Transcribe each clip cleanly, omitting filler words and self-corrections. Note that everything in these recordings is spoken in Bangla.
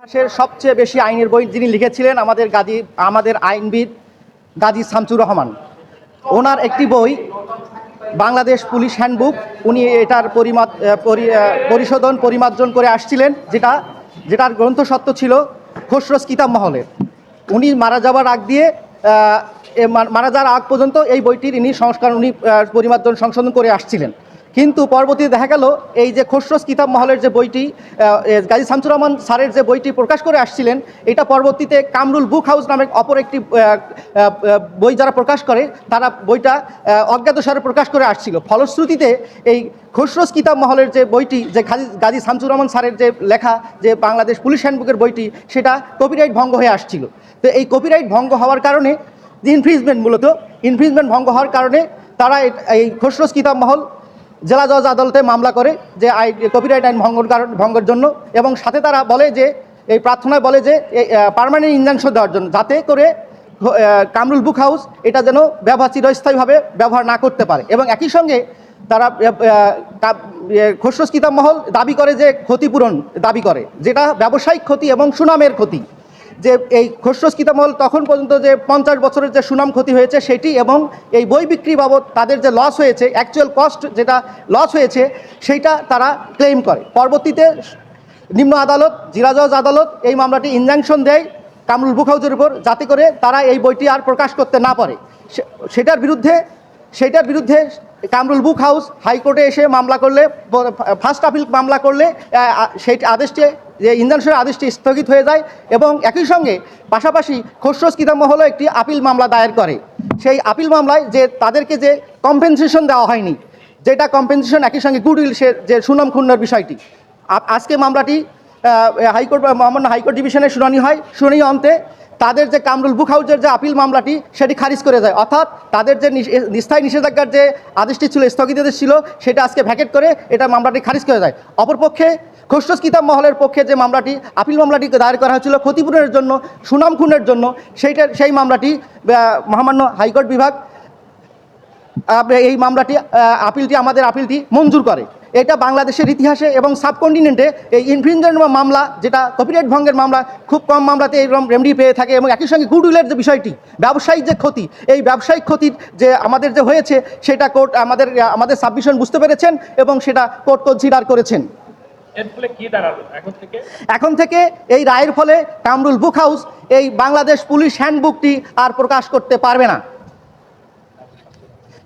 দেশের সবচেয়ে বেশি আইনের বই যিনি লিখেছিলেন আমাদের আইনবিদ গাজী শামসুর রহমান। ওনার একটি বই বাংলাদেশ পুলিশ হ্যান্ডবুক, উনি এটার পরিমার্জন করে আসছিলেন, যেটার গ্রন্থস্বত্ব ছিল খসরোজ কিতাব মহলের। উনি মারা যাওয়ার আগ পর্যন্ত এই বইটির উনি পরিমার্জন সংশোধন করে আসছিলেন। কিন্তু পরবর্তীতে দেখা গেল এই যে খসরোজ কিতাব মহলের যে বইটি গাজী শামসুর রহমান স্যারের যে বইটি প্রকাশ করে আসছিলেন, এটা পরবর্তীতে কামরুল বুক হাউস নামে অপর একটি বই যারা প্রকাশ করে তারা বইটা অজ্ঞাতসারে প্রকাশ করে আসছিল। ফলশ্রুতিতে এই খসরোজ কিতাব মহলের যে বইটি, যে গাজী শামসুর রহমান স্যারের যে লেখা যে বাংলাদেশ পুলিশ হ্যান্ডবুকের বইটি, সেটা কপিরাইট ভঙ্গ হয়ে আসছিল। তো এই কপিরাইট ভঙ্গ হওয়ার কারণে ইনফ্রিজমেন্ট ভঙ্গ হওয়ার কারণে তারা এই খসরোজ কিতাব মহল জেলা জজ আদালতে মামলা করে যে কপিরাইট আইন ভঙ্গের জন্য, এবং সাথে তারা বলে যে এই প্রার্থনায় বলে যে পার্মানেন্ট ইনজাংশন দেওয়ার জন্য, যাতে করে কামরুল বুক হাউস এটা যেন চিরস্থায়ীভাবে ব্যবহার না করতে পারে। এবং একই সঙ্গে তারা খসরোজ কিতাব মহল দাবি করে যে ক্ষতিপূরণ দাবি করে, যেটা ব্যবসায়িক ক্ষতি এবং সুনামের ক্ষতি। যে এই খসরোজ কিতাব মহল তখন পর্যন্ত যে 50 বছরের যে সুনাম ক্ষতি হয়েছে সেটি, এবং এই বই বিক্রি বাবদ তাদের যে লস হয়েছে, অ্যাকচুয়াল কস্ট যেটা লস হয়েছে, সেইটা তারা ক্লেম করে। পরবর্তীতে নিম্ন আদালত, জেলা জজ আদালত এই মামলাটি ইনজাংশন দেয় কামরুল বুক হাউসের উপর, যাতে করে তারা এই বইটি আর প্রকাশ করতে না পারে। সেটার বিরুদ্ধে কামরুল বুক হাউস হাইকোর্টে এসে মামলা করলে, ফার্স্ট আপিল মামলা করলে সেই আদেশটি, যে ইনজাংশনের আদেশটি স্থগিত হয়ে যায়। এবং একই সঙ্গে পাশাপাশি খসরোজ কিতাব মহলও একটি আপিল মামলা দায়ের করে। সেই আপিল মামলায় যে তাদেরকে যে কম্পেনসেশন দেওয়া হয়নি, যেটা কম্পেনসেশন একই সঙ্গে গুডউইল যে সুনাম ক্ষুণ্ণের বিষয়টি, আজকে মামলাটি মহামান্য হাইকোর্ট ডিভিশনে শুনানি হয়। শুনানি অন্তে তাদের যে কামরুল বুক হাউসের যে আপিল মামলাটি সেটি খারিজ করে যায়, অর্থাৎ তাদের যে স্থায়ী নিষেধাজ্ঞার যে আদেশটি ছিল, স্থগিতাদেশ ছিল, সেটা আজকে ভ্যাকেট করে এটা মামলাটি খারিজ করে যায়। অপরপক্ষে খসরোজ কিতাব মহলের পক্ষে যে মামলাটি, আপিল মামলাটি দায়ের করা হয়েছিল ক্ষতিপূরণের জন্য, সুনাম খুনের জন্য, সেই মামলাটি মহামান্য হাইকোর্ট বিভাগ এই মামলাটি আমাদের আপিলটি মঞ্জুর করে। এটা বাংলাদেশের ইতিহাসে এবং সাবকন্টিনেন্টে এই ইনফ্রিঞ্জমেন্ট মামলা, যেটা কপিরাইট ভঙ্গের মামলা, খুব কম মামলাতে এরকম রেমেডি পেয়ে থাকে। এবং একই সঙ্গে গুডউইলের যে বিষয়টি, ব্যবসায়িক যে ক্ষতি, এই ব্যবসায়িক ক্ষতির যে আমাদের যে হয়েছে, সেটা কোর্ট আমাদের সাবমিশন বুঝতে পেরেছেন এবং সেটা কোর্ট কনসিডার করেছেন। এখন থেকে এই রায়ের ফলে কামরুল বুক হাউস এই বাংলাদেশ পুলিশ হ্যান্ডবুকটি আর প্রকাশ করতে পারবে না,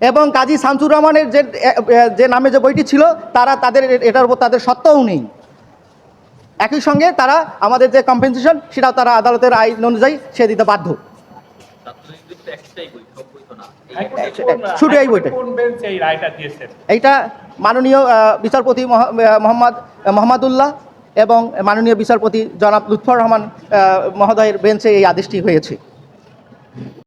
এবং গাজী শামসুর রহমানের যে নামে যে বইটি ছিল, এটার উপর তাদের সত্ত্বও নেই। একই সঙ্গে তারা আমাদের যে কম্পেনসেশন, সেটাও তারা আদালতের আইন অনুযায়ী সে দিতে বাধ্য। শুধু এই বইটা, এইটা মাননীয় বিচারপতি মোহাম্মদুল্লাহ এবং মাননীয় বিচারপতি জনাব লুৎফর রহমান মহোদয়ের বেঞ্চে এই আদেশটি হয়েছে।